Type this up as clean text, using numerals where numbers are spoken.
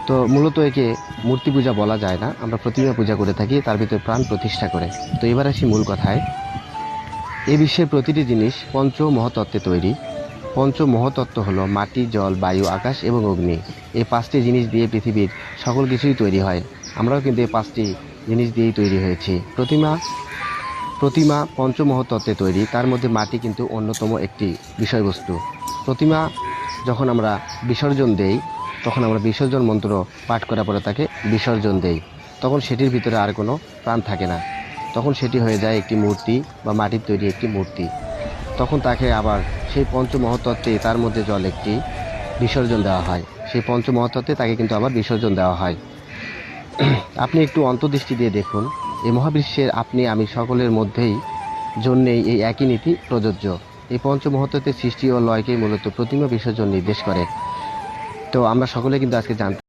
তো মূলত একে মূর্তি পূজা বলা যায় না, আমরা প্রতিমা পূজা করে থাকি, তার ভিতরে প্রাণ প্রতিষ্ঠা করে। তো এবার আসি মূল কথায়। এই বিশ্বের প্রতিটি জিনিস পঞ্চ মহাতত্ত্বে তৈরি। পঞ্চ মহাতত্ত্ব হলো মাটি, জল, বায়ু, আকাশ এবং অগ্নি। এই পাঁচটি জিনিস দিয়ে পৃথিবীর সকল কিছুই তৈরি হয়। আমরাও কিন্তু এই পাঁচটি জিনিস দিয়েই তৈরি হয়েছি। প্রতিমা প্রতিমা পঞ্চমহতত্ত্বে তৈরি, তার মধ্যে মাটি কিন্তু অন্যতম একটি বিষয়বস্তু। প্রতিমা যখন আমরা বিসর্জন দেই, তখন আমরা বিসর্জন মন্ত্র পাঠ করার পরে তাকে বিসর্জন দেই, তখন সেটির ভিতরে আর কোনো প্রাণ থাকে না, তখন সেটি হয়ে যায় একটি মূর্তি বা মাটির তৈরি একটি মূর্তি। তখন তাকে আবার সেই পঞ্চমহতত্ত্বে তার মধ্যে জল একটি বিসর্জন দেওয়া হয়, সেই পঞ্চমহতত্ত্বে তাকে কিন্তু আবার বিসর্জন দেওয়া হয়। আপনি একটু অন্তর্দৃষ্টি দিয়ে দেখুন, এই মহাবিশ্বের আপনি আমি সকলের মধ্যেই জন্যেই এই একই নীতি প্রযোজ্য। এই পঞ্চমহত্ত্বের সৃষ্টি ও লয়কেই মূলত প্রতিমা বিসর্জন নির্দেশ করে। তো আমরা সকলে কিন্তু আজকে জানতে